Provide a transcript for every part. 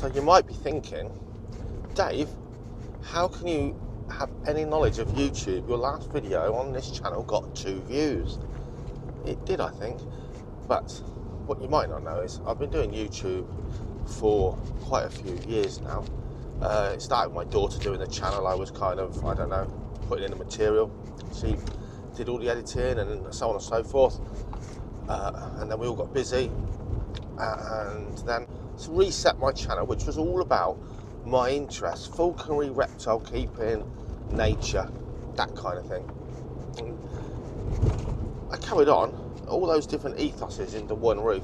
So you might be thinking, Dave, how can you have any knowledge of YouTube? Your last video on this channel got 2 views. It did, I think. But what you might not know is I've been doing YouTube for quite a few years now. It started with my daughter doing the channel. I was kind of, I don't know, putting in the material. She did all the editing and so on and so forth. And then we all got busy. And then to reset my channel, which was all about my interests, falconry, reptile keeping, nature, that kind of thing. And I carried on all those different ethoses into one roof.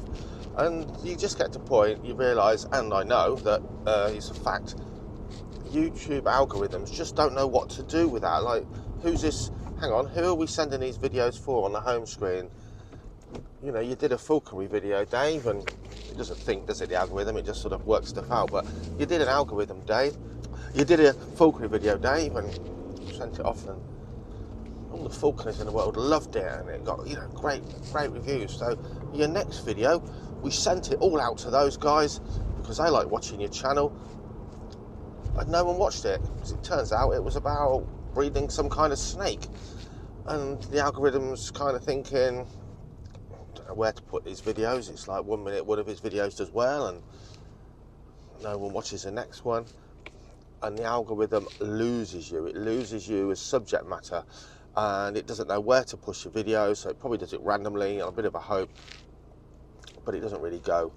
And you just get to a point, you realise, and I know that it's a fact, YouTube algorithms just don't know what to do with that. Like, who's this? Hang on, who are we sending these videos for on the home screen? You know, you did a falconry video, Dave, and it doesn't think, does it, the algorithm? It just sort of works stuff out. But you did an algorithm, Dave. You did a falconry video, Dave, and sent it off, and all the falconers in the world loved it, and it got, you know, great reviews. So your next video, we sent it all out to those guys because they like watching your channel, and no one watched it because it turns out it was about breeding some kind of snake, and the algorithm's kind of thinking, don't know where to put these videos. It's like 1 minute one of his videos does well and no one watches the next one, and the algorithm loses you. It loses you as subject matter, and it doesn't know where to push your videos, so it probably does it randomly on a bit of a hope, but it doesn't really go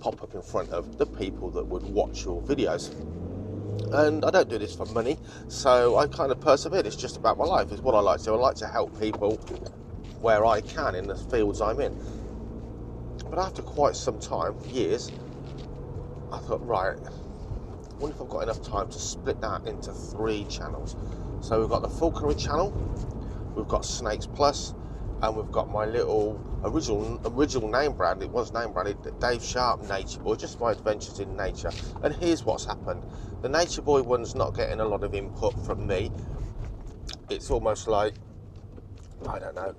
pop up in front of the people that would watch your videos. And I don't do this for money, so I kind of persevere. It's just about my life. It's what I like to do. I like to help people where I can in the fields I'm in. But after quite some time, years, I thought, right, I wonder if I've got enough time to split that into 3 channels. So we've got the falconry channel, we've got Snakes Plus, and we've got my little original name brand. It was name branded Dave Sharp Nature Boy, just my adventures in nature. And here's what's happened. The Nature Boy one's not getting a lot of input from me. It's almost like, I don't know,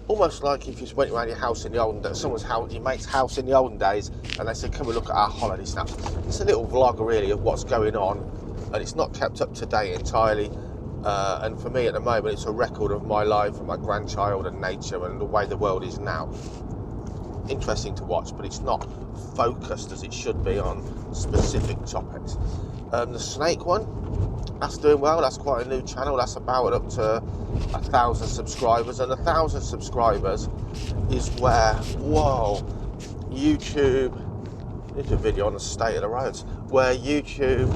almost like if you just went around your house in the olden days, someone's house, your mate's house in the olden days, and they said, come and look at our holiday snaps. It's a little vlog really of what's going on, and it's not kept up to date entirely. And for me at the moment, it's a record of my life and my grandchild and nature and the way the world is now. Interesting to watch, but it's not focused as it should be on specific topics. The snake one, that's doing well. That's quite a new channel. That's about up to 1,000 subscribers, and 1,000 subscribers is where, whoa, YouTube, there's a video on the state of the roads, where YouTube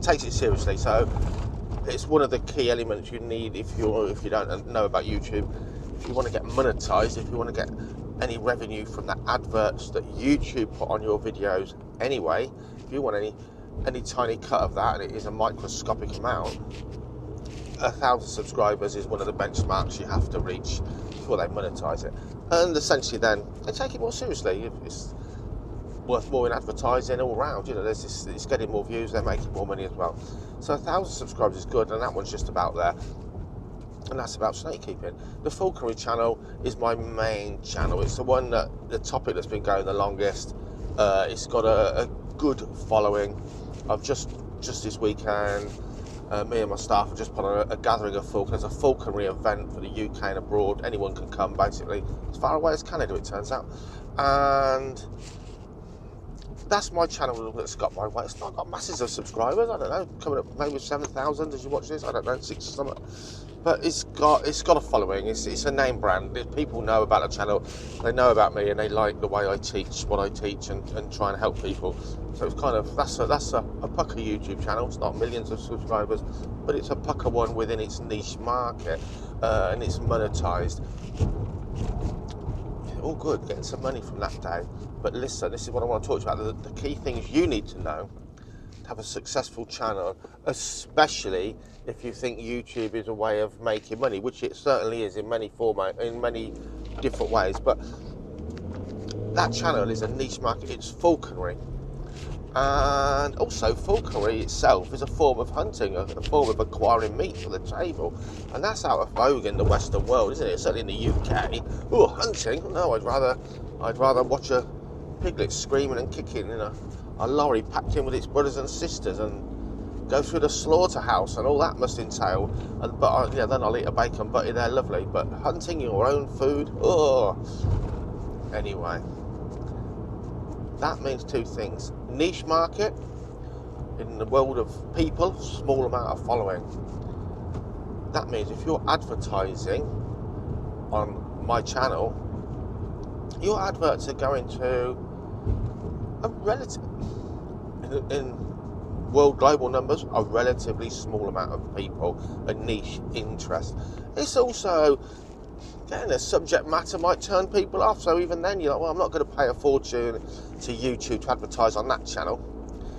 takes it seriously. So it's one of the key elements you need if you don't know about YouTube. If you want to get monetized, if you want to get any revenue from the adverts that YouTube put on your videos anyway, if you want any tiny cut of that, and it is a microscopic amount, 1,000 subscribers is one of the benchmarks you have to reach before they monetize it. And essentially then they take it more seriously. It's worth more in advertising all round, you know, it's getting more views, they're making more money as well. So 1,000 subscribers is good, and that one's just about there, and that's about snake keeping. The falconry channel is my main channel. It's the one that, the topic that's been going the longest. It's got a good following. I've just this weekend, me and my staff have just put on a gathering of falconers, a falconry event for the UK and abroad. Anyone can come, basically, as far away as Canada, it turns out. And that's my channel that's got my weight. It's not got masses of subscribers. I don't know, coming up maybe 7,000 as you watch this. I don't know, 6 or something. But it's got a following. It's a name brand. People know about the channel. They know about me, and they like the way I teach, what I teach, and try and help people. So it's kind of, that's a pucker YouTube channel. It's not millions of subscribers, but it's a pucker one within its niche market, and it's monetized. All good, getting some money from that, Dave. But listen, this is what I want to talk about. The key things you need to know to have a successful channel, especially if you think YouTube is a way of making money, which it certainly is in many different ways. But that channel is a niche market. It's falconry. And also falconry itself is a form of hunting, a form of acquiring meat for the table, and that's out of vogue in the Western world, isn't it? Certainly in the UK. Oh, hunting? No, I'd rather watch a piglet screaming and kicking in a a lorry packed in with its brothers and sisters and go through the slaughterhouse and all that must entail. But yeah, then I'll eat a bacon butty, they're lovely. But hunting your own food, oh. Anyway, that means two things. Niche market, in the world of people, small amount of following. That means if you're advertising on my channel, your adverts are going to a relative, in world global numbers, a relatively small amount of people, a niche interest. It's also, getting a subject matter might turn people off, so even then you're like, well, I'm not going to pay a fortune to YouTube to advertise on that channel.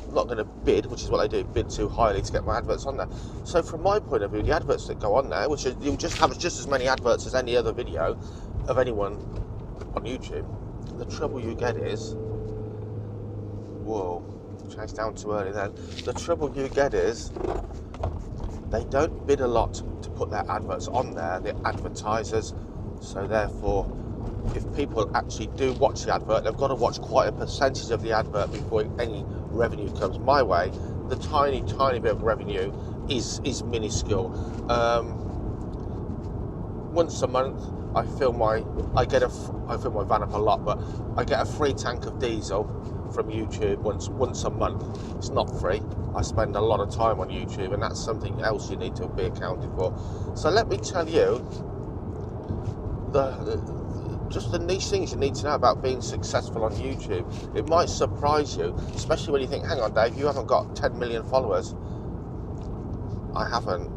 I'm not going to bid, which is what I do, bid too highly to get my adverts on there. So from my point of view, the adverts that go on there, which is, you'll just have just as many adverts as any other video of anyone on YouTube. The trouble you get is, whoa, chased down too early then. The trouble you get is, they don't bid a lot to put their adverts on there, the advertisers. So therefore, if people actually do watch the advert, they've got to watch quite a percentage of the advert before any revenue comes my way. The tiny bit of revenue is minuscule. Once a month, I fill my van up a lot, but I get a free tank of diesel from YouTube once a month. It's not free. I spend a lot of time on YouTube, and that's something else you need to be accounted for. So let me tell you just the niche things you need to know about being successful on YouTube. It might surprise you, especially when you think, hang on Dave, you haven't got 10 million followers. I haven't,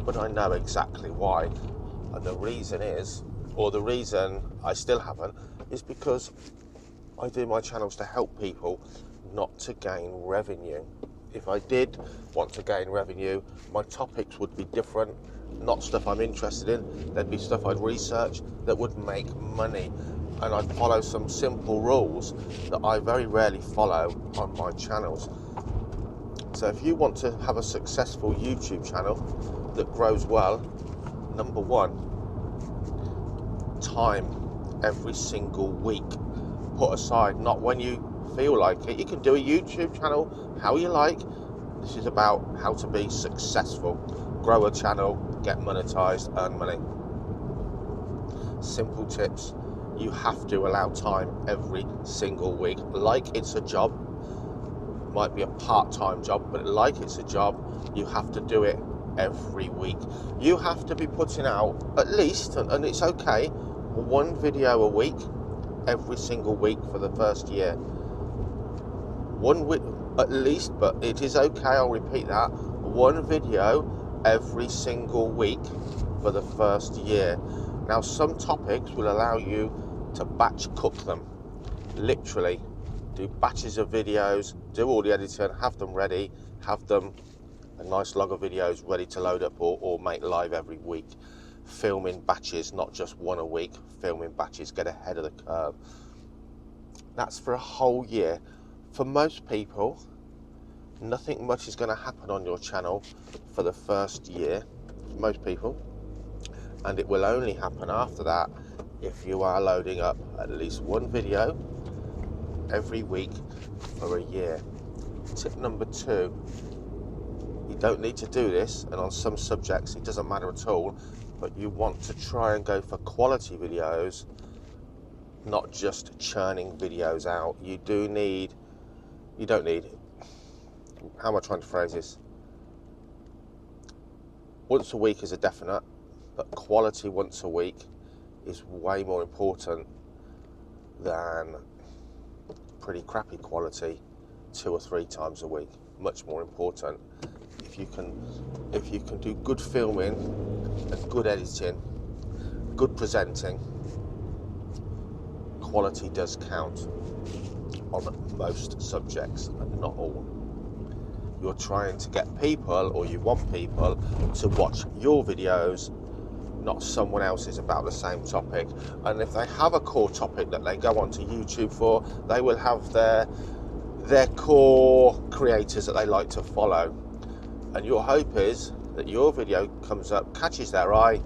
but I know exactly why. And the reason is, or the reason I still haven't, is because I do my channels to help people, not to gain revenue. If I did want to gain revenue, my topics would be different, not stuff I'm interested in. There'd be stuff I'd research that would make money, and I'd follow some simple rules that I very rarely follow on my channels. So if you want to have a successful YouTube channel that grows well, number one, time every single week. Put aside, not when you feel like it. You can do a YouTube channel how you like. This is about how to be successful. Grow a channel, get monetized, earn money. Simple tips. You have to allow time every single week. Like it's a job. Might be a part-time job, but like it's a job, you have to do it every week. You have to be putting out at least, and it's okay, one video a week every single week for the first year. At least, but it is okay, I'll repeat that, one video every single week for the first year. Now, some topics will allow you to batch cook them, literally do batches of videos, do all the editing, have them ready, have them a nice log of videos ready to load up or make live every week. Film in batches, not just one a week, film in batches, get ahead of the curve. That's for a whole year. For most people, nothing much is going to happen on your channel for the first year, for most people, and it will only happen after that if you are loading up at least one video every week for a year. Tip number two, you don't need to do this, and on some subjects it doesn't matter at all, but you want to try and go for quality videos, not just churning videos out. You don't need, how am I trying to phrase this? Once a week is a definite, but quality once a week is way more important than pretty crappy quality 2 or 3 times a week. Much more important. If you can do good filming and good editing, good presenting, quality does count on most subjects and not all. You're trying to get people, or you want people to watch your videos, not someone else's about the same topic. And if they have a core topic that they go onto YouTube for, they will have their core creators that they like to follow. And your hope is that your video comes up, catches their eye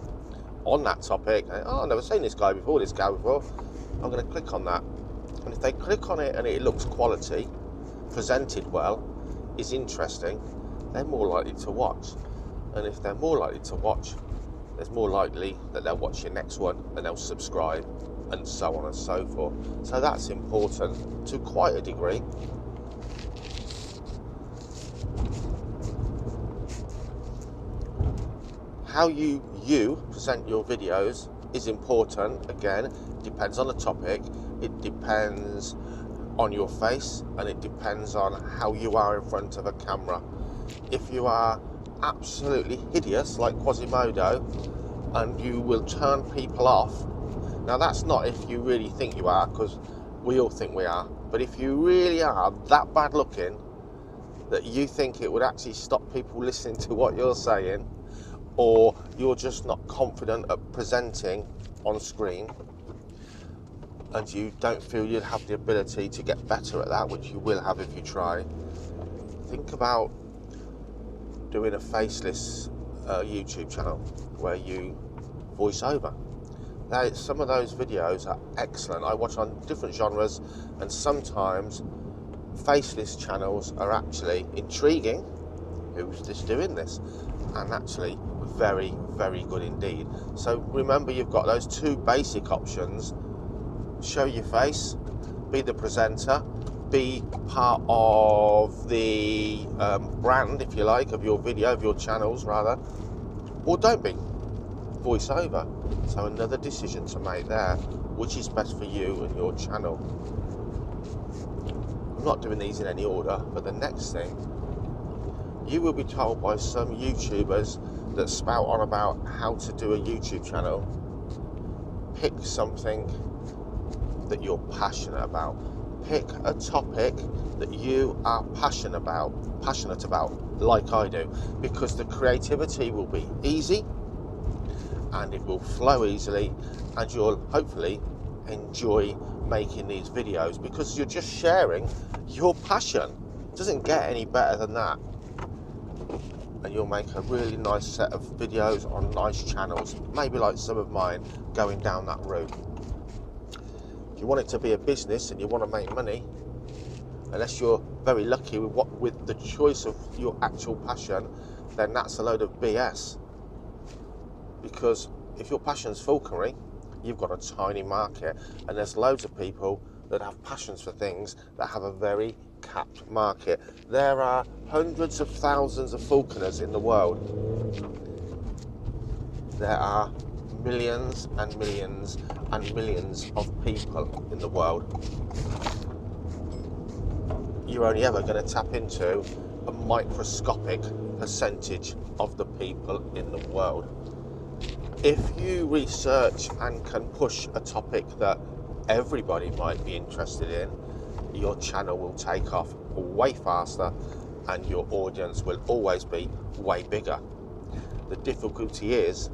on that topic. And, oh, I've never seen this guy before, this gal before. I'm going to click on that. And if they click on it and it looks quality, presented well, is interesting, they're more likely to watch. And if they're more likely to watch, there's more likely that they'll watch your next one and they'll subscribe, and so on and so forth. So that's important to quite a degree. How you present your videos is important. Again, it depends on the topic, it depends on your face, and it depends on how you are in front of a camera. If you are absolutely hideous like Quasimodo and you will turn people off, now that's not if you really think you are, because we all think we are, but if you really are that bad looking that you think it would actually stop people listening to what you're saying, or you're just not confident at presenting on screen, and you don't feel you'd have the ability to get better at that, which you will have if you try, think about doing a faceless YouTube channel where you voice over. Now, some of those videos are excellent. I watch on different genres, and sometimes faceless channels are actually intriguing. Who's this doing this? And actually very, very good indeed. So remember, you've got those two basic options. Show your face, be the presenter, be part of the brand, if you like, of your video, of your channels rather, or don't be, voice over. So another decision to make there, which is best for you and your channel. I'm not doing these in any order, but the next thing, you will be told by some YouTubers that spout on about how to do a YouTube channel, pick something that you're passionate about. Pick a topic that you are passionate about, like I do, because the creativity will be easy and it will flow easily, and you'll hopefully enjoy making these videos because you're just sharing your passion. It doesn't get any better than that. And you'll make a really nice set of videos on nice channels, maybe like some of mine, going down that route. If you want it to be a business and you want to make money, unless you're very lucky with the choice of your actual passion, then that's a load of BS. Because if your passion's falconry, you've got a tiny market, and there's loads of people that have passions for things that have a very capped market. There are hundreds of thousands of falconers in the world. There are millions and millions and millions of people in the world. You're only ever going to tap into a microscopic percentage of the people in the world. If you research and can push a topic that everybody might be interested in, your channel will take off way faster and your audience will always be way bigger. The difficulty is,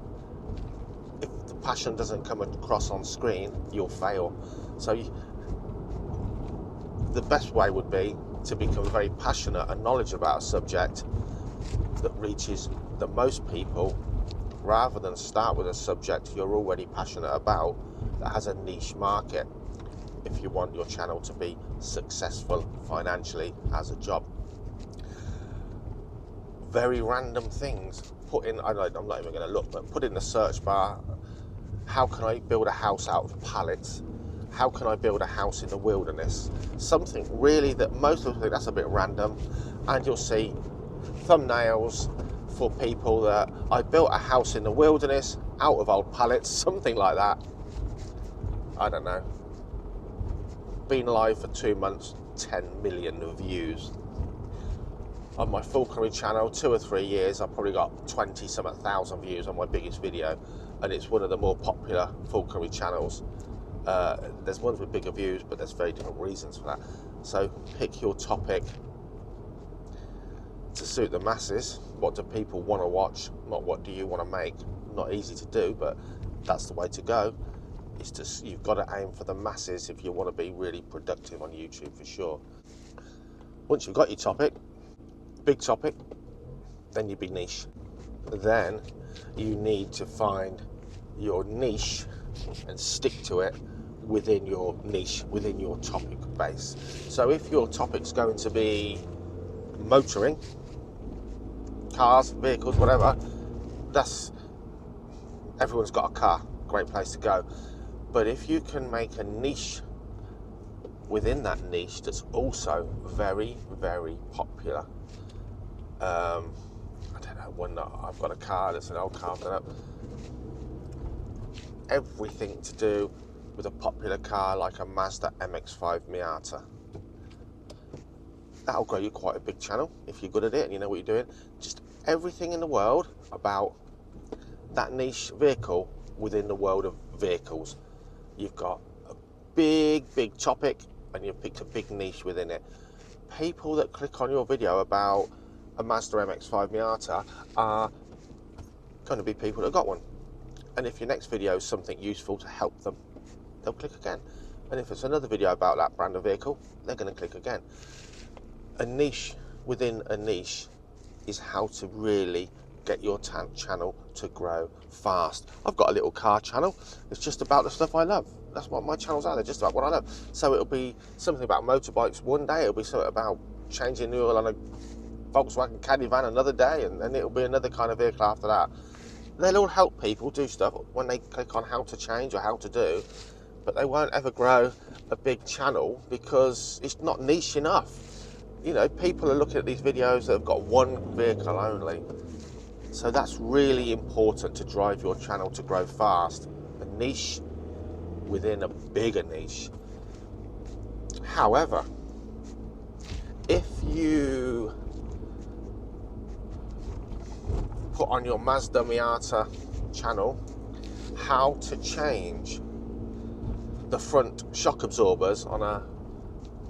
if the passion doesn't come across on screen, you'll fail. So the best way would be to become very passionate and knowledgeable about a subject that reaches the most people, rather than start with a subject you're already passionate about that has a niche market, if you want your channel to be successful financially as a job. Very random things. I'm not even going to look, but put in the search bar, how can I build a house out of pallets? How can I build a house in the wilderness? Something really that most people think that's a bit random, and you'll see thumbnails for people that I built a house in the wilderness out of old pallets, something like that. I don't know. Been live for 2 months, 10 million views. On my falconry channel, 2 or 3 years, I've probably got 20-something thousand views on my biggest video, and it's one of the more popular falconry channels. There's ones with bigger views, but there's very different reasons for that. So pick your topic to suit the masses. What do people want to watch, not what do you want to make? Not easy to do, but that's the way to go. You've got to aim for the masses if you want to be really productive on YouTube, for sure. Once you've got your topic, big topic, then you be niche. Then you need to find your niche and stick to it within your niche, within your topic base. So if your topic's going to be motoring, cars, vehicles, whatever, everyone's got a car, great place to go. But if you can make a niche within that niche that's also very, very popular, I don't know, one that I've got a car that's an old car, I don't know, everything to do with a popular car like a Mazda MX-5 Miata. That'll grow you quite a big channel if you're good at it and you know what you're doing. Just everything in the world about that niche vehicle within the world of vehicles. You've got a big topic and you've picked a big niche within it. People that click on your video about a Mazda MX-5 Miata are going to be people that got one. And if your next video is something useful to help them, they'll click again. And if it's another video about that brand of vehicle, they're going to click again. A niche within a niche is how to really get your channel to grow fast. I've got a little car channel. It's just about the stuff I love. That's what my channels are. They're just about what I love. So it'll be something about motorbikes one day. It'll be something about changing the oil on a Volkswagen Caddy van another day. And then it'll be another kind of vehicle after that. They'll all help people do stuff when they click on how to change or how to do. But they won't ever grow a big channel because it's not niche enough. You know, people are looking at these videos that have got one vehicle only. So that's really important to drive your channel to grow fast. A niche within a bigger niche. However, if you put on your Mazda Miata channel how to change the front shock absorbers on a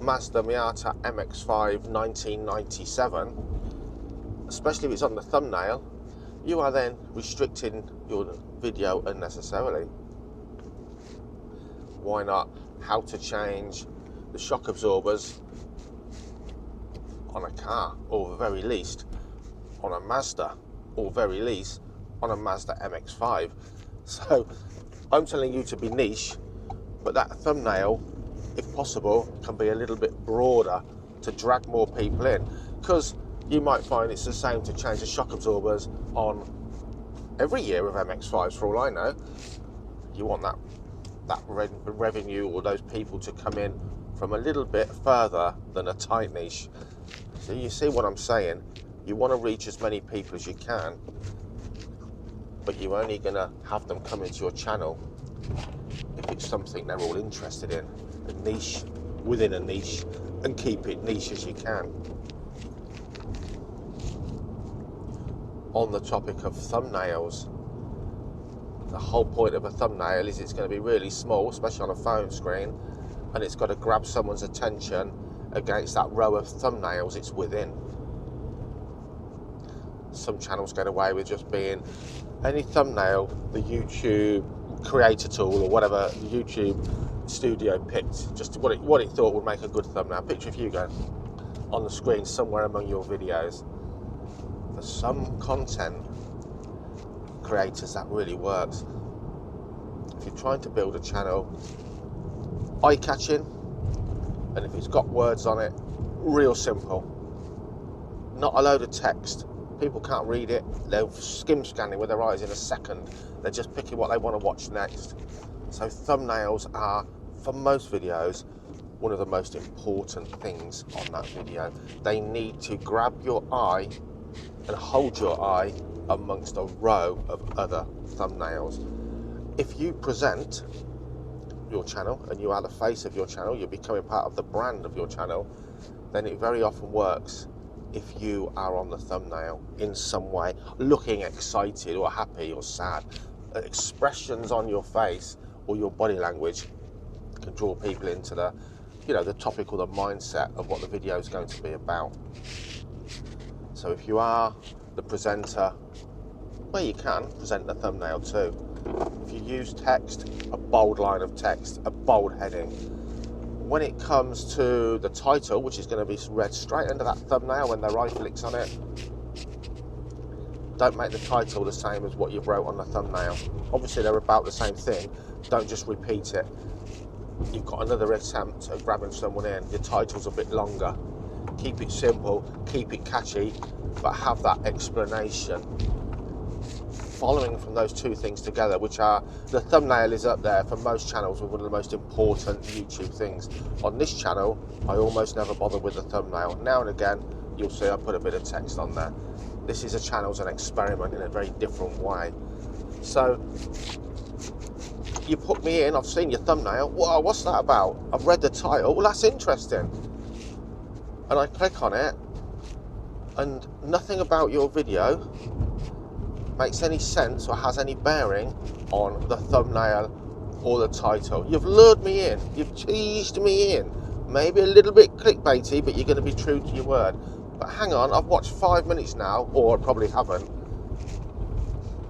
Mazda Miata MX-5 1997, especially if it's on the thumbnail, you are then restricting your video unnecessarily. Why not how to change the shock absorbers on a car, or very least on a Mazda, or very least on a Mazda MX-5. So I'm telling you to be niche, but that thumbnail, if possible, can be a little bit broader to drag more people in, because you might find it's the same to change the shock absorbers on every year of MX-5s for all I know. You want that revenue or those people to come in from a little bit further than a tight niche. So you see what I'm saying? You want to reach as many people as you can, but you're only going to have them come into your channel if it's something they're all interested in. A niche within a niche, and keep it niche as you can. On the topic of thumbnails, the whole point of a thumbnail is it's going to be really small, especially on a phone screen, and it's got to grab someone's attention against that row of thumbnails it's within. Some channels get away with just being any thumbnail the YouTube creator tool or whatever the YouTube studio picked, just what it thought would make a good thumbnail. Picture of you going on the screen somewhere among your videos. For some content creators that really works. If you're trying to build a channel eye-catching, and if it's got words on it, real simple, not a load of text, people can't read it, they're skim scanning with their eyes in a second, they're just picking what they want to watch next. So thumbnails are, for most videos, one of the most important things on that video. They need to grab your eye and hold your eye amongst a row of other thumbnails. If you present your channel and you are the face of your channel, you're becoming part of the brand of your channel, then it very often works if you are on the thumbnail in some way, looking excited or happy or sad. Expressions on your face or your body language can draw people into the, the topic or the mindset of what the video is going to be about. So if you are the presenter, well, you can present the thumbnail too. If you use text, a bold line of text, a bold heading. When it comes to the title, which is going to be read straight under that thumbnail when their eye flicks on it, don't make the title the same as what you wrote on the thumbnail. Obviously they're about the same thing, don't just repeat it. you've got another attempt at grabbing someone in. Your title's a bit longer. Keep it simple, keep it catchy, but have that explanation. Following from those two things together, which are, the thumbnail is up there for most channels with one of the most important YouTube things. On this channel, I almost never bother with the thumbnail. Now and again, you'll see I put a bit of text on there. This is a channel's an experiment in a very different way. So, you put me in, I've seen your thumbnail, whoa, what's that about? I've read the title, well, that's interesting. And I click on it, and nothing about your video makes any sense or has any bearing on the thumbnail or the title. You've lured me in, you've teased me in. Maybe a little bit clickbaity, but you're going to be true to your word. But hang on, I've watched 5 minutes now, or I probably haven't,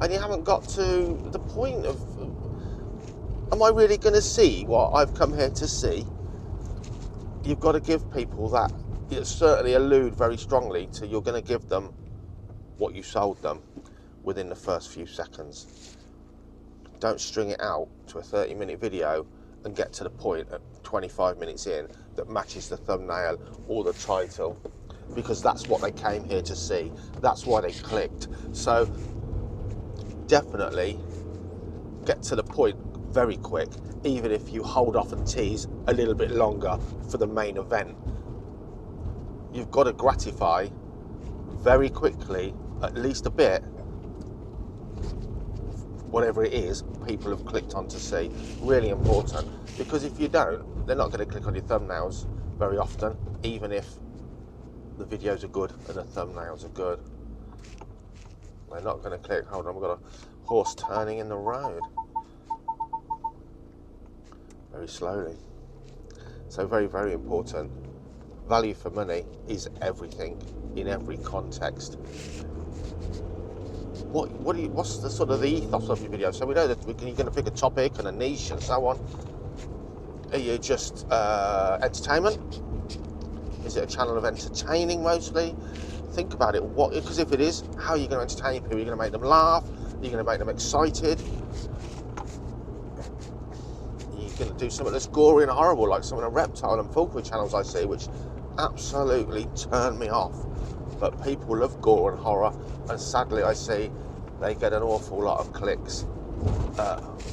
and you haven't got to the point of, am I really going to see what I've come here to see? You've got to give people that. You certainly allude very strongly to you're going to give them what you sold them within the first few seconds. Don't string it out to a 30-minute video and get to the point at 25 minutes in that matches the thumbnail or the title, because that's what they came here to see. That's why they clicked. So definitely get to the point very quick, even if you hold off and tease a little bit longer for the main event. You've got to gratify very quickly, at least a bit, whatever it is people have clicked on to see. Really important, because if you don't, they're not going to click on your thumbnails very often, even if the videos are good and the thumbnails are good. They're not going to click. Hold on, we've got a horse turning in the road very slowly. So very, very important. Value for money is everything in every context. What's the sort of the ethos of your video? So we know that you're going to pick a topic and a niche and so on. Are you just entertainment? Is it a channel of entertaining mostly? Think about it. Because if it is, how are you going to entertain people? Are you going to make them laugh? Are you going to make them excited? Are you going to do something that's gory and horrible, like some of the reptile and falconry channels I see, which absolutely turn me off? But people love gore and horror, and sadly I see they get an awful lot of clicks,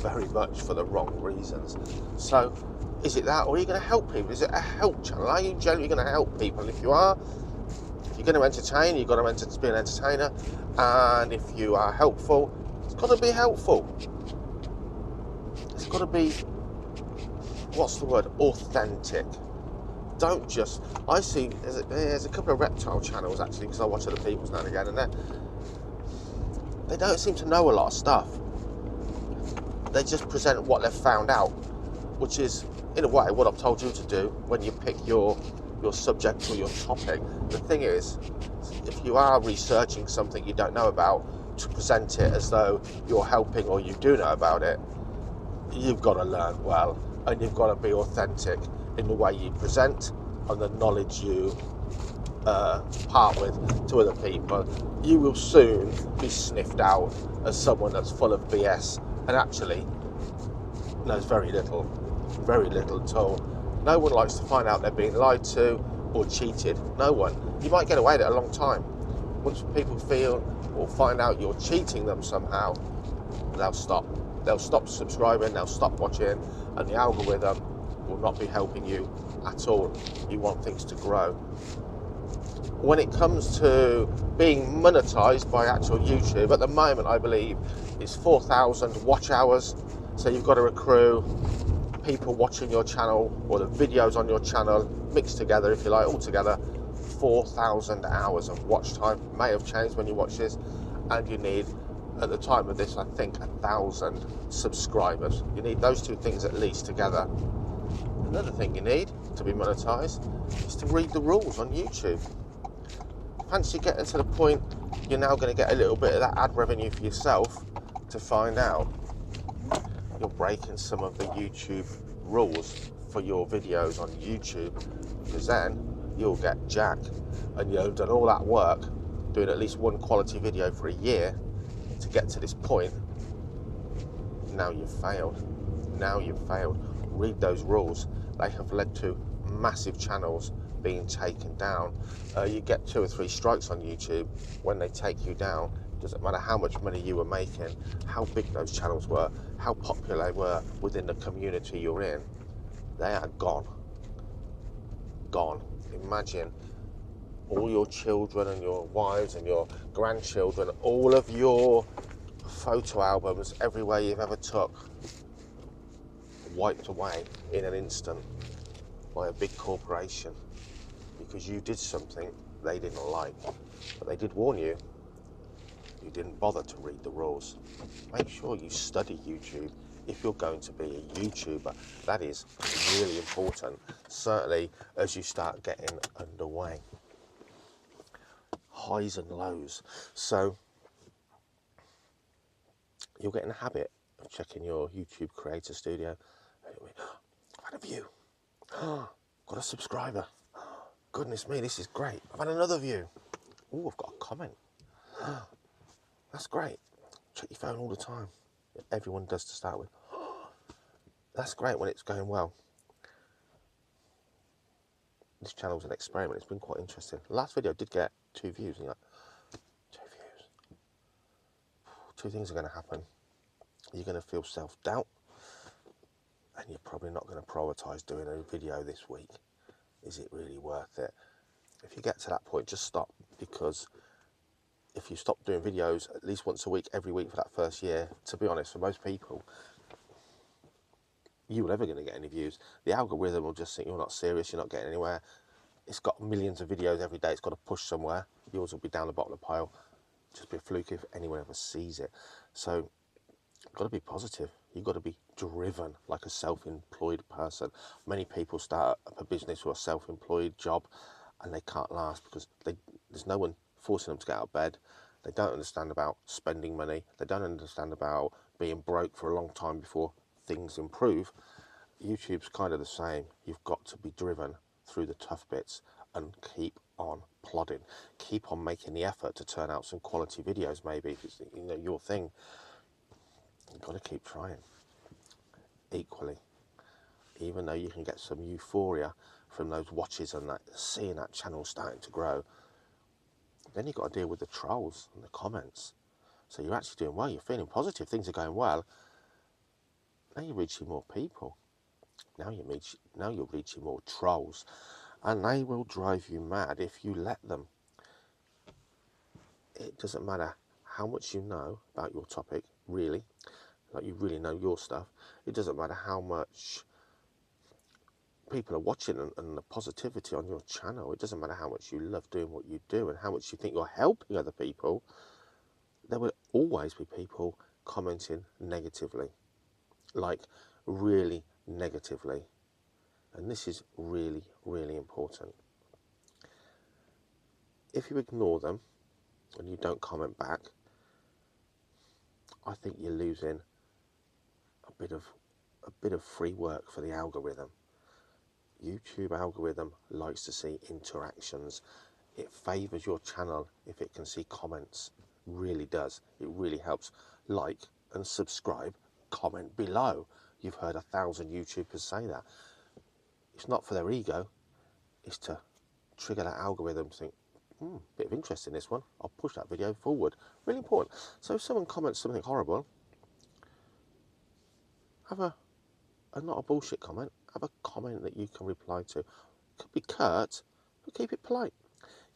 very much for the wrong reasons. So is it that, or are you going to help people? Is it a help channel? Are you generally going to help people? If you are, if you're going to entertain, you've got to be an entertainer, and if you are helpful, it's got to be helpful. It's got to be, what's the word, authentic. Don't just, I see, there's a couple of reptile channels actually, because I watch other people's now and again, and they don't seem to know a lot of stuff. They just present what they've found out, which is, in a way, what I've told you to do when you pick your subject or your topic. The thing is, if you are researching something you don't know about, to present it as though you're helping or you do know about it, you've got to learn well, and you've got to be authentic in the way you present and the knowledge you part with to other people. You will soon be sniffed out as someone that's full of BS and actually knows very little at all. No one likes to find out they're being lied to or cheated. No one. You might get away with it a long time. Once people feel or find out you're cheating them somehow, they'll stop. They'll stop subscribing, they'll stop watching, and the algorithm will not be helping you at all. You want things to grow. When it comes to being monetized by actual YouTube, at the moment I believe it's 4,000 watch hours. So you've got to accrue people watching your channel or the videos on your channel mixed together, if you like, all together, 4,000 hours of watch time. May have changed when you watch this, and you need, at the time of this, I think 1,000 subscribers. You need those two things at least together. Another thing you need to be monetized is to read the rules on YouTube. Fancy getting to the point you're now going to get a little bit of that ad revenue for yourself to find out you're breaking some of the YouTube rules for your videos on YouTube, because then you'll get jacked, and you've done all that work doing at least one quality video for a year to get to this point. Now you've failed. read those rules, they have led to massive channels being taken down. You get 2 or 3 strikes on YouTube. When they take you down, it doesn't matter how much money you were making, how big those channels were, how popular they were within the community you're in, they are gone. Gone. Imagine all your children and your wives and your grandchildren, all of your photo albums, everywhere you've ever took, wiped away in an instant by a big corporation because you did something they didn't like. But they did warn you. You didn't bother to read the rules. Make sure you study YouTube if you're going to be a YouTuber. That is really important, certainly as you start getting underway. Highs and lows. So you'll get in the habit of checking your YouTube Creator Studio. I've had a view. Got a subscriber. Goodness me, this is great. I've had another view. Oh, I've got a comment. That's great. Check your phone all the time. Everyone does to start with. That's great when it's going well. This channel's an experiment. It's been quite interesting. The last video did get 2 views. And you're like, 2 views. 2 things are going to happen. You're going to feel self-doubt. And you're probably not going to prioritise doing a video this week. Is it really worth it? If you get to that point, just stop. Because if you stop doing videos at least once a week, every week for that first year, to be honest, for most people, you're never going to get any views. The algorithm will just think you're not serious, you're not getting anywhere. It's got millions of videos every day, it's got to push somewhere. Yours will be down the bottom of the pile. Just be a fluke if anyone ever sees it. So you've got to be positive. You've got to be driven like a self-employed person. Many people start up a business or a self-employed job and they can't last because there's no one forcing them to get out of bed. They don't understand about spending money. They don't understand about being broke for a long time before things improve. YouTube's kind of the same. You've got to be driven through the tough bits and keep on plodding. Keep on making the effort to turn out some quality videos, maybe if it's your thing. You've got to keep trying. Equally, even though you can get some euphoria from those watches and that, seeing that channel starting to grow, then you've got to deal with the trolls and the comments. So you're actually doing well, you're feeling positive, things are going well. Now you're reaching more people. Now you're reaching more trolls. And they will drive you mad if you let them. It doesn't matter how much you know about your topic, really, like you really know your stuff. It doesn't matter how much people are watching and the positivity on your channel. It doesn't matter how much you love doing what you do and how much you think you're helping other people. There will always be people commenting negatively, like really negatively. And this is really, really important. If you ignore them and you don't comment back, I think you're losing a bit of free work for the algorithm. YouTube algorithm likes to see interactions. It favours your channel if it can see comments. Really does. It really helps. Like and subscribe, comment below. You've heard 1,000 YouTubers say that. It's not for their ego. It's to trigger that algorithm to think, bit of interest in this one. I'll push that video forward. Really important. So if someone comments something horrible, have not a bullshit comment. Have a comment that you can reply to. It could be curt, but keep it polite.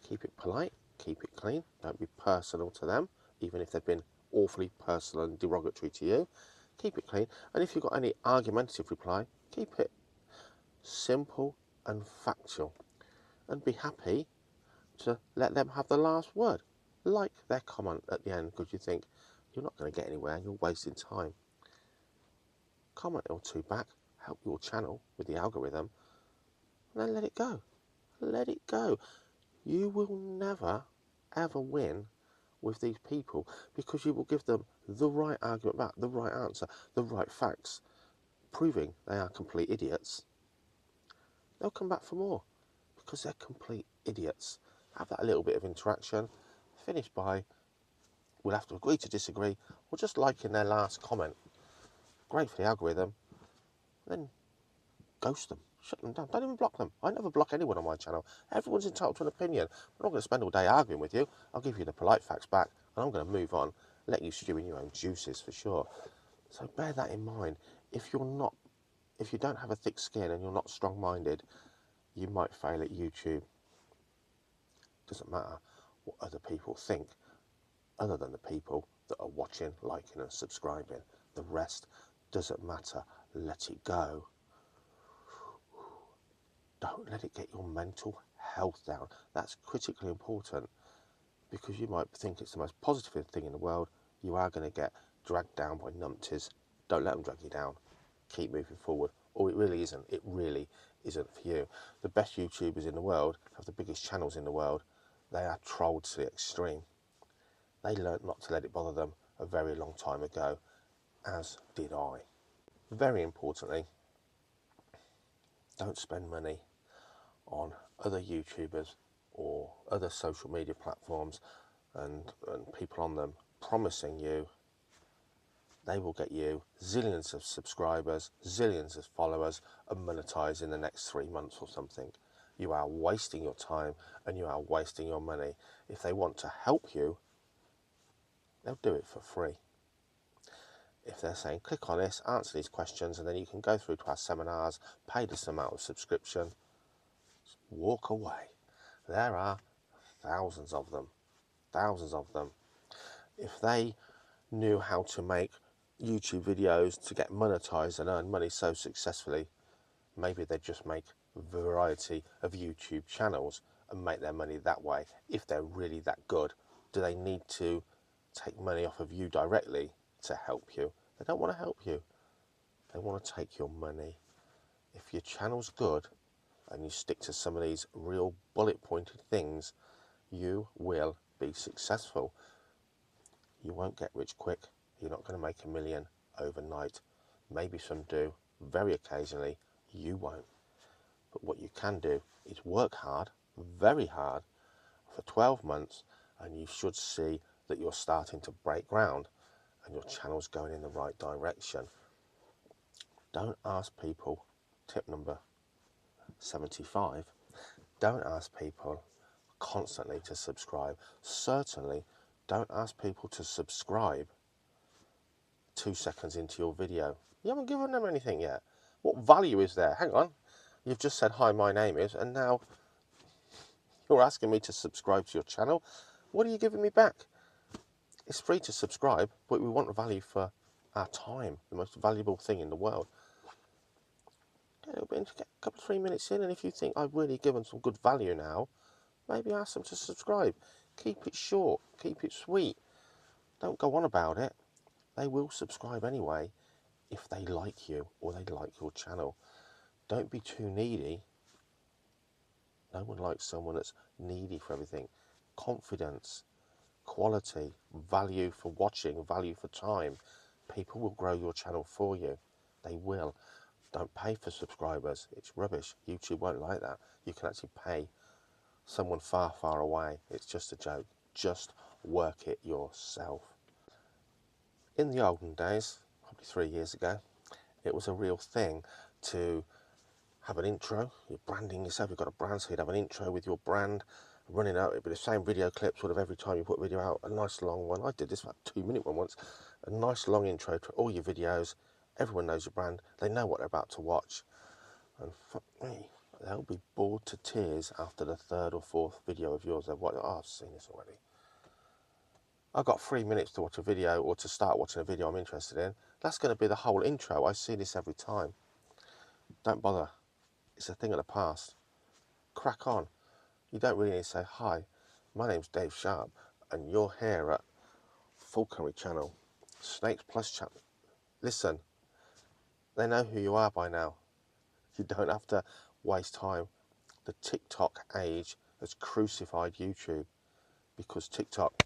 Keep it polite, keep it clean. Don't be personal to them, even if they've been awfully personal and derogatory to you. Keep it clean. And if you've got any argumentative reply, keep it simple and factual. And be happy to let them have the last word. Like their comment at the end because you think you're not going to get anywhere and you're wasting time. Comment or two back, help your channel with the algorithm, and then let it go. Let it go. You will never, ever win with these people because you will give them the right argument back, the right answer, the right facts, proving they are complete idiots. They'll come back for more because they're complete idiots. Have that little bit of interaction, finish by, we'll have to agree to disagree, or just like in their last comment. Great for the algorithm. Then Ghost them, shut them down, don't even block them. I never block anyone on my channel. Everyone's entitled to an opinion. I'm not going to spend all day arguing with you. I'll give you the polite facts back and I'm going to move on, let you stew in your own juices for sure. So bear that in mind. If you don't have a thick skin and you're not strong-minded, you might fail at YouTube. Doesn't matter what other people think, other than the people that are watching, liking and subscribing. The rest doesn't matter. Let it go. Don't let it get your mental health down. That's critically important, because you might think it's the most positive thing in the world. You are going to get dragged down by numpties. Don't let them drag you down. Keep moving forward. Or it really isn't. It really isn't for you. The best YouTubers in the world have the biggest channels in the world. They are trolled to the extreme. They learnt not to let it bother them a very long time ago, as did I. Very importantly, don't spend money on other YouTubers or other social media platforms and people on them promising you they will get you zillions of subscribers, zillions of followers and monetize in the next 3 months or something. You are wasting your time and you are wasting your money. If they want to help you, they'll do it for free. If they're saying click on this, answer these questions, and then you can go through to our seminars, pay this amount of subscription, walk away. There are thousands of them. Thousands of them. If they knew how to make YouTube videos to get monetized and earn money so successfully, maybe they'd just make a variety of YouTube channels and make their money that way. If they're really that good, do they need to take money off of you directly to help you? They don't want to help you. They want to take your money. If your channel's good and you stick to some of these real bullet pointed things, you will be successful. You won't get rich quick. You're not going to make $1 million overnight. Maybe some do, very occasionally. You won't. But what you can do is work hard, very hard, for 12 months, and you should see that you're starting to break ground and your channel's going in the right direction. Don't ask people, tip number 75, don't ask people constantly to subscribe. Certainly don't ask people to subscribe 2 seconds into your video. You haven't given them anything yet. What value is there? Hang on. You've just said, hi, my name is, and now you're asking me to subscribe to your channel. What are you giving me back? It's free to subscribe, but we want a value for our time, the most valuable thing in the world. Get a little bit, get a couple of 3 minutes in, and if you think I've really given some good value now, maybe ask them to subscribe. Keep it short, keep it sweet. Don't go on about it. They will subscribe anyway if they like you or they like your channel. Don't be too needy. No one likes someone that's needy for everything. Confidence, quality, value for watching, value for time. People will grow your channel for you. They will. Don't pay for subscribers. It's rubbish. YouTube won't like that. You can actually pay someone far, far away. It's just a joke. Just work it yourself. In the olden days, probably 3 years ago, it was a real thing to have an intro. You're branding yourself. You've got a brand, so you'd have an intro with your brand running out. It'd be the same video clip sort of every time you put a video out. A nice long one. I did this, about 2-minute one once. A nice long intro to all your videos. Everyone knows your brand. They know what they're about to watch. And fuck me, they'll be bored to tears after the 3rd or 4th video of yours. They've watched, oh, I've seen this already. I've got 3 minutes to watch a video or to start watching a video I'm interested in. That's going to be the whole intro. I see this every time. Don't bother. It's a thing of the past. Crack on. You don't really need to say, hi, my name's Dave Sharp and you're here at Falconry Channel, Snakes Plus Channel. Listen, they know who you are by now. You don't have to waste time. The TikTok age has crucified YouTube because TikTok,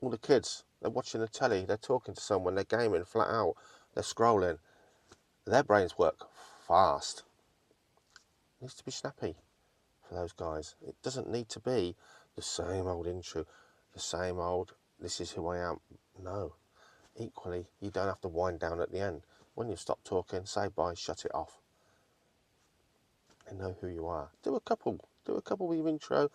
all the kids, they're watching the telly, they're talking to someone, they're gaming flat out, they're scrolling. Their brains work fast. It needs to be snappy for those guys. It doesn't need to be the same old intro, the same old, this is who I am. No. Equally, you don't have to wind down at the end. When you stop talking, say bye, shut it off. They know who you are. Do a couple with your intro.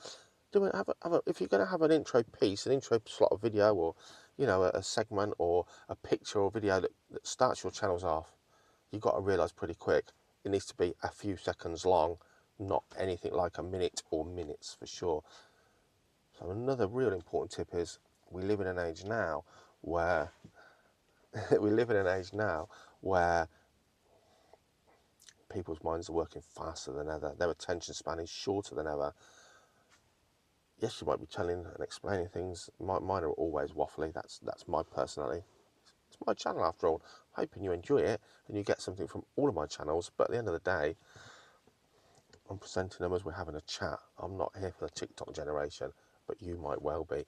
If you're going to have an intro piece, an intro slot of video, or a segment or a picture or video that starts your channels off, you've got to realise pretty quick it needs to be a few seconds long, not anything like a minute or minutes for sure. So another real important tip is we live in an age now where people's minds are working faster than ever. Their attention span is shorter than ever. Yes, you might be telling and explaining things. Mine are always waffly. That's my personality. It's my channel after all. Hoping you enjoy it and you get something from all of my channels. But at the end of the day, I'm presenting them as we're having a chat. I'm not here for the TikTok generation, but you might well be.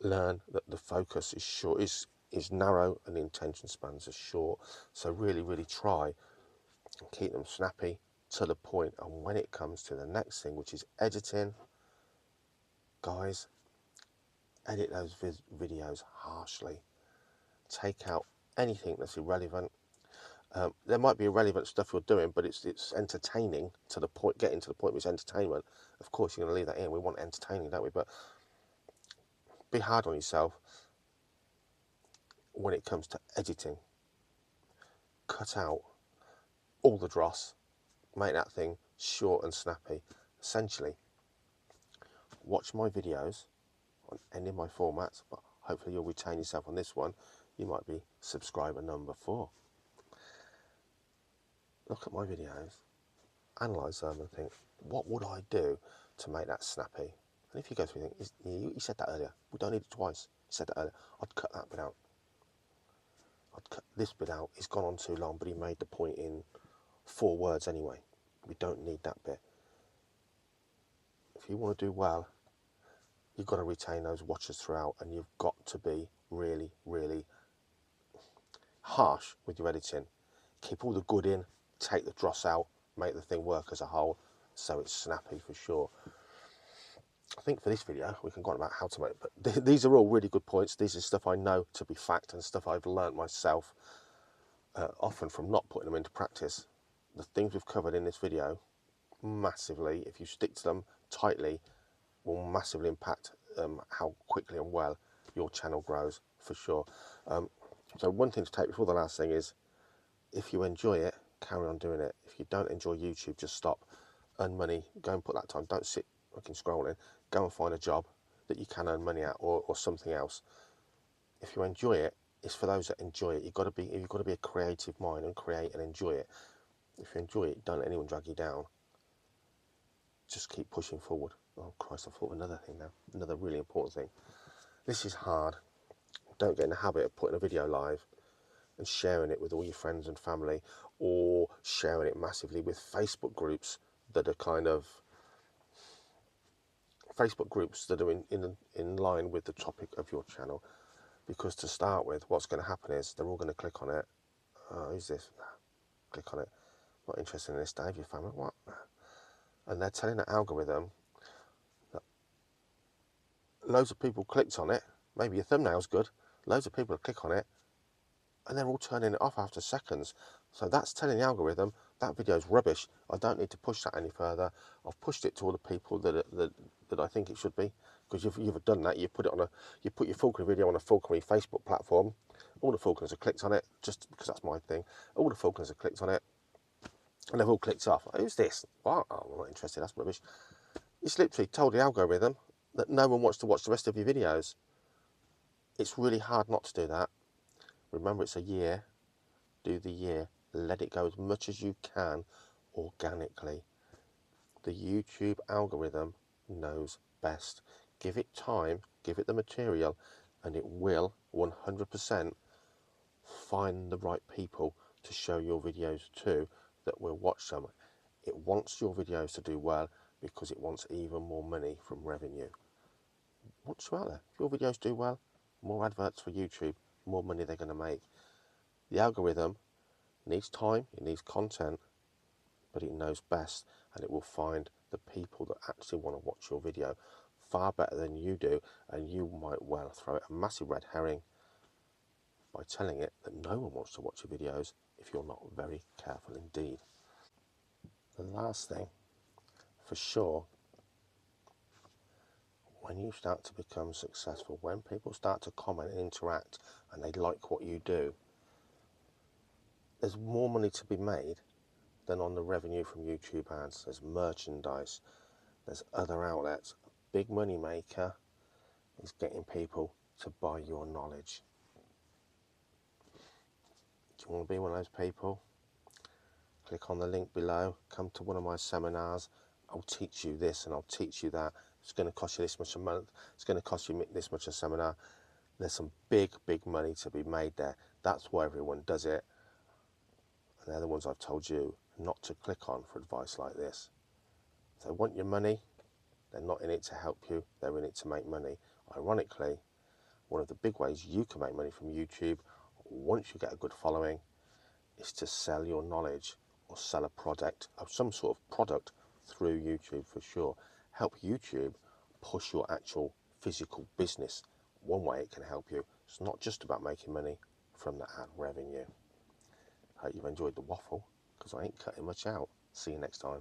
Learn that the focus is short, is narrow, and the attention spans are short. So really, really try and keep them snappy, to the point. And when it comes to the next thing, which is editing, guys, edit those videos harshly. Take out anything that's irrelevant. There might be irrelevant stuff you're doing, but it's entertaining to the point, getting to the point where it's entertainment. Of course, you're going to leave that in. We want entertaining, don't we? But be hard on yourself when it comes to editing. Cut out all the dross. Make that thing short and snappy. Essentially, watch my videos on any of my formats, but hopefully you'll retain yourself on this one. You might be subscriber number 4. Look at my videos, analyse them and think, what would I do to make that snappy? And if you go through and think, he said that earlier, we don't need it twice, he said that earlier, I'd cut that bit out. I'd cut this bit out, it's gone on too long, but he made the point in 4 words anyway. We don't need that bit. If you want to do well, you've got to retain those watchers throughout, and you've got to be really, really harsh with your editing. Keep all the good in, take the dross out, make the thing work as a whole, so it's snappy for sure. I think for this video, we can go on about how to make it, but these are all really good points. These are stuff I know to be fact and stuff I've learnt myself, often from not putting them into practice. The things we've covered in this video, massively, if you stick to them tightly, will massively impact how quickly and well your channel grows, for sure. So one thing to take before the last thing is, if you enjoy it, carry on doing it. If you don't enjoy YouTube, just stop. Earn money, go and put that time. Don't sit looking scrolling. Go and find a job that you can earn money at, or something else. If you enjoy it, it's for those that enjoy it. You've got to be a creative mind and create and enjoy it. If you enjoy it, don't let anyone drag you down. Just keep pushing forward. Oh Christ, I thought of another thing now. Another really important thing. This is hard. Don't get in the habit of putting a video live and sharing it with all your friends and family, or sharing it massively with Facebook groups that are in line with the topic of your channel. Because to start with, what's going to happen is they're all going to click on it. Oh, who's this? Click on it. Not interested in this, Dave, your family. What? And they're telling the algorithm that loads of people clicked on it. Maybe your thumbnail's good. Loads of people click on it, and they're all turning it off after seconds. So that's telling the algorithm that video's rubbish. I don't need to push that any further. I've pushed it to all the people that I think it should be. Because you've done that. You put your falconry video on a falconry Facebook platform. All the falconers have clicked on it, just because that's my thing. All the falconers have clicked on it, and they've all clicked off. Who's this? What? Oh, I'm not interested. That's rubbish. It's literally told the algorithm that no one wants to watch the rest of your videos. It's really hard not to do that. Remember, it's a year. Do the year. Let it go as much as you can organically. The YouTube algorithm knows best. Give it time, give it the material, and it will 100% find the right people to show your videos to that will watch them. It wants your videos to do well because it wants even more money from revenue. Once you're out there, if your videos do well, more adverts for YouTube, more money they're going to make. The algorithm needs time, it needs content, but it knows best, and it will find the people that actually want to watch your video far better than you do, and you might well throw it a massive red herring by telling it that no one wants to watch your videos if you're not very careful indeed. The last thing, for sure, when you start to become successful, when people start to comment and interact and they like what you do, there's more money to be made than on the revenue from YouTube ads. There's merchandise, there's other outlets. A big money maker is getting people to buy your knowledge. Do you want to be one of those people? Click on the link below, come to one of my seminars. I'll teach you this and I'll teach you that. It's going to cost you this much a month. It's going to cost you this much a seminar. There's some big money to be made there. That's why everyone does it. And they're the ones I've told you not to click on for advice like this. If they want your money, they're not in it to help you, they're in it to make money. Ironically, one of the big ways you can make money from YouTube, once you get a good following, is to sell your knowledge or sell a product, or some sort of product through YouTube for sure. Help YouTube push your actual physical business. One way it can help you, it's not just about making money from the ad revenue. Hope you've enjoyed the waffle, because I ain't cutting much out. See you next time.